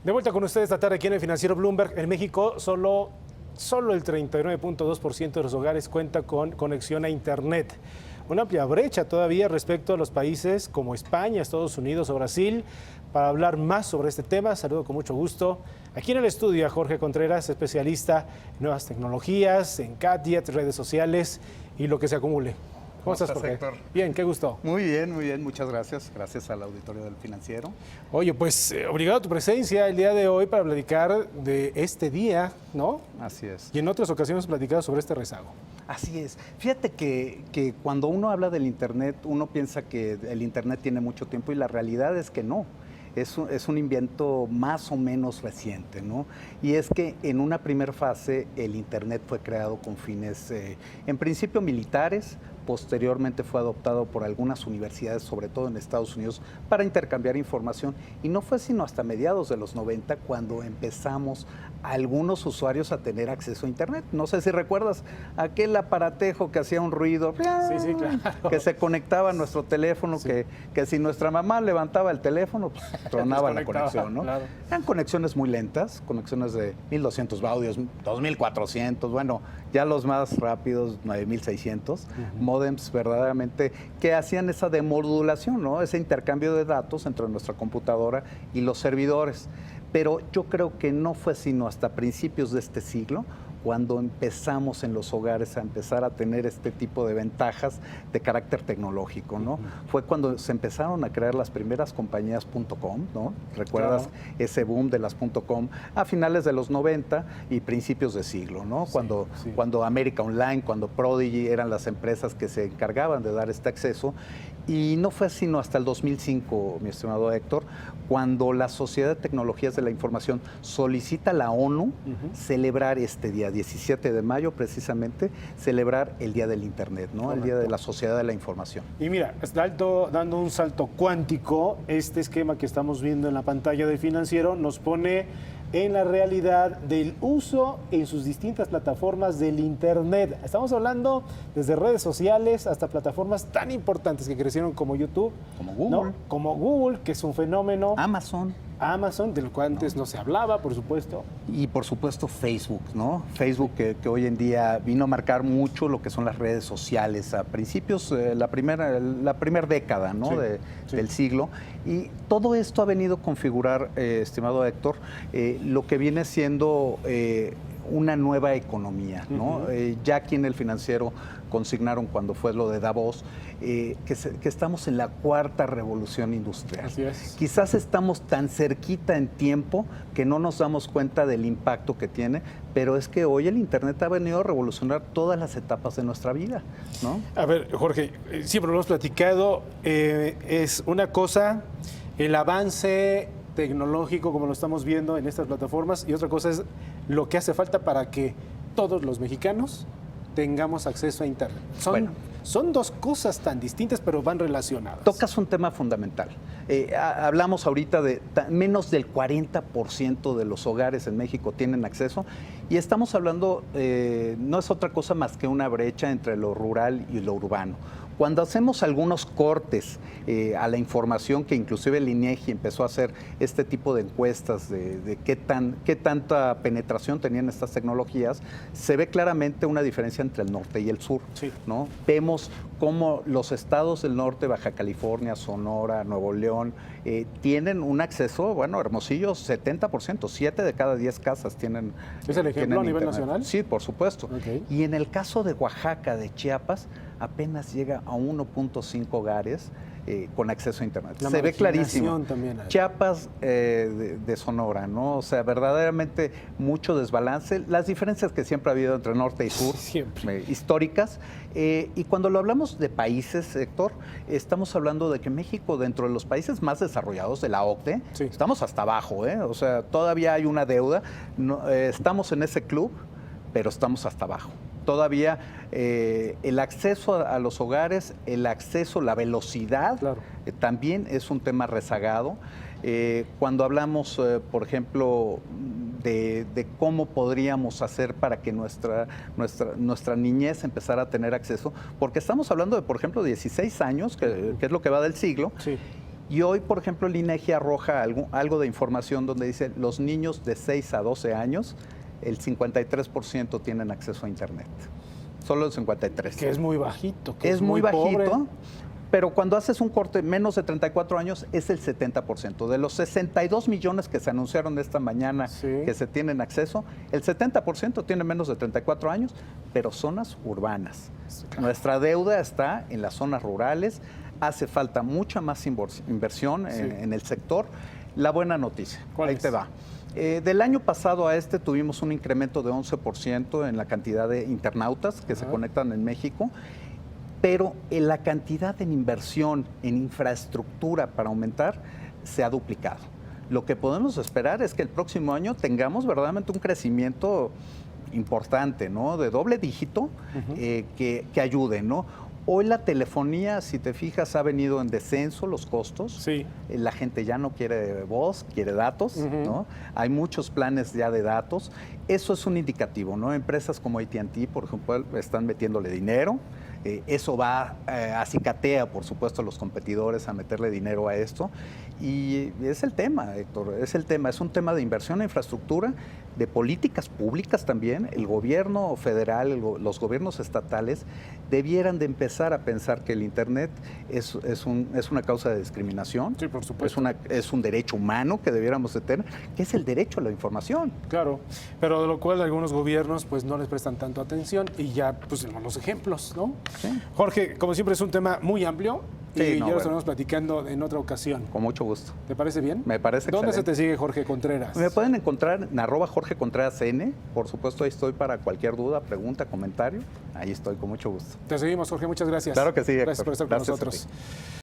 De vuelta con ustedes esta tarde aquí en el Financiero Bloomberg. En México, solo el 39.2% de los hogares cuenta con conexión a Internet. Una amplia brecha todavía respecto a los países como España, Estados Unidos o Brasil. Para hablar más sobre este tema, saludo con mucho gusto aquí en el estudio a Jorge Contreras, especialista en nuevas tecnologías, en gadgets, redes sociales y lo que se acumule. ¿Cómo estás, Jorge? Héctor? Bien, qué gusto. Muy bien, muchas gracias. Gracias al auditorio del Financiero. Oye, pues obligado a tu presencia el día de hoy para platicar de este día, ¿no? Así es. Y en otras ocasiones platicado sobre este rezago. Así es. Fíjate que cuando uno habla del Internet, uno piensa que el Internet tiene mucho tiempo y la realidad es que no. Es un invento más o menos reciente, ¿no? Y es que en una primera fase el Internet fue creado con fines, en principio militares, posteriormente fue adoptado por algunas universidades, sobre todo en Estados Unidos, para intercambiar información. Y no fue sino hasta mediados de los 90 cuando empezamos algunos usuarios a tener acceso a Internet. No sé si recuerdas aquel aparatejo que hacía un ruido, Sí, claro. que se conectaba a nuestro teléfono, sí. que si nuestra mamá levantaba el teléfono, pues tronaba la conexión, ¿no? Claro. Eran conexiones muy lentas, conexiones de 1200 baudios, 2400, bueno, ya los más rápidos, 9600, módems verdaderamente que hacían esa demodulación, ¿no? Ese intercambio de datos entre nuestra computadora y los servidores. Pero yo creo que no fue sino hasta principios de este siglo cuando empezamos en los hogares a empezar a tener este tipo de ventajas de carácter tecnológico, ¿no? Fue cuando se empezaron a crear las primeras compañías .com, ¿no? ¿Recuerdas ese boom de las .com a finales de los 90 y principios de siglo, ¿no? Cuando América Online, cuando Prodigy eran las empresas que se encargaban de dar este acceso. Y no fue sino hasta el 2005, mi estimado Héctor, cuando la Sociedad de Tecnologías de la Información solicita a la ONU celebrar este día, 17 de mayo precisamente, celebrar el Día del Internet, ¿no? Correcto. El Día de la Sociedad de la Información. Y mira, está dando un salto cuántico, este esquema que estamos viendo en la pantalla del Financiero nos pone en la realidad del uso en sus distintas plataformas del Internet. Estamos hablando desde redes sociales hasta plataformas tan importantes que crecieron como YouTube. Como Google. ¿No? Como Google, que es un fenómeno. Amazon, del cual antes no se hablaba, por supuesto. Y por supuesto Facebook, ¿no? Facebook que hoy en día vino a marcar mucho lo que son las redes sociales a principios, la primera década, ¿no? Del siglo. Y todo esto ha venido a configurar, estimado Héctor, lo que viene siendo una nueva economía, ¿no? Ya aquí en el Financiero consignaron cuando fue lo de Davos, que estamos en la cuarta revolución industrial. Así es. Quizás estamos tan cerquita en tiempo que no nos damos cuenta del impacto que tiene, pero es que hoy el Internet ha venido a revolucionar todas las etapas de nuestra vida, ¿no? A ver, Jorge, siempre lo hemos platicado, es una cosa el avance tecnológico como lo estamos viendo en estas plataformas y otra cosa es lo que hace falta para que todos los mexicanos tengamos acceso a Internet. Son dos cosas tan distintas, pero van relacionadas. Tocas un tema fundamental. Hablamos ahorita de menos del 40% de los hogares en México tienen acceso y estamos hablando, no es otra cosa más que una brecha entre lo rural y lo urbano. Cuando hacemos algunos cortes a la información, que inclusive el INEGI empezó a hacer este tipo de encuestas de qué tanta penetración tenían estas tecnologías, se ve claramente una diferencia entre el norte y el sur, ¿no? Vemos cómo los estados del norte, Baja California, Sonora, Nuevo León, tienen un acceso, bueno, Hermosillo, 70%, 7 de cada 10 casas tienen. ¿Es el ejemplo a nivel nacional? Sí, por supuesto. Okay. Y en el caso de Oaxaca, de Chiapas, apenas llega a 1.5 hogares con acceso a Internet. Se ve clarísimo. También hay. Chiapas de Sonora, ¿no? O sea, verdaderamente mucho desbalance. Las diferencias que siempre ha habido entre norte y sur, históricas. Y cuando lo hablamos de países, Héctor, estamos hablando de que México, dentro de los países más desarrollados de la OCDE, estamos hasta abajo, ¿eh? O sea, todavía hay una deuda. No, estamos en ese club, pero estamos hasta abajo. Todavía el acceso a los hogares, el acceso, la velocidad, también es un tema rezagado. Cuando hablamos, por ejemplo, de cómo podríamos hacer para que nuestra niñez empezara a tener acceso, porque estamos hablando de, por ejemplo, 16 años, que es lo que va del siglo, Y hoy, por ejemplo, el INEGI arroja algo de información donde dice los niños de 6 a 12 años, el 53% tienen acceso a Internet. Solo el 53%. Que es muy bajito. Que es muy bajito, pobre. pero cuando haces un corte menos de 34 años es el 70%. De los 62 millones que se anunciaron esta mañana que se tienen acceso, el 70% tiene menos de 34 años, pero zonas urbanas. Claro. Nuestra deuda está en las zonas rurales, hace falta mucha más inversión en el sector. La buena noticia, ahí te va. Del año pasado a este tuvimos un incremento de 11% en la cantidad de internautas que se conectan en México, pero en la cantidad en inversión en infraestructura para aumentar se ha duplicado. Lo que podemos esperar es que el próximo año tengamos verdaderamente un crecimiento importante, ¿no? De doble dígito que ayude, ¿no? Hoy la telefonía, si te fijas, ha venido en descenso los costos. Sí. La gente ya no quiere voz, quiere datos, ¿no? Hay muchos planes ya de datos. Eso es un indicativo, ¿no? Empresas como AT&T, por ejemplo, están metiéndole dinero. Eso va, acicatea, por supuesto, a los competidores a meterle dinero a esto. Y es el tema, Héctor, es un tema de inversión en infraestructura, de políticas públicas también. El gobierno federal, los gobiernos estatales debieran de empezar a pensar que el Internet es una causa de discriminación. Sí, por supuesto. Es un derecho humano que debiéramos de tener, que es el derecho a la información. Claro, pero de lo cual algunos gobiernos pues no les prestan tanto atención y ya pues los ejemplos, ¿no? Sí. Jorge, como siempre es un tema muy amplio y ya lo estaremos platicando en otra ocasión. Con mucho gusto. ¿Te parece bien? Me parece excelente. ¿Dónde se te sigue Jorge Contreras? Me pueden encontrar en @JorgeContrerasN. Por supuesto, ahí estoy para cualquier duda, pregunta, comentario. Ahí estoy, con mucho gusto. Te seguimos, Jorge. Muchas gracias. Claro que sí, Héctor. Gracias por estar con nosotros.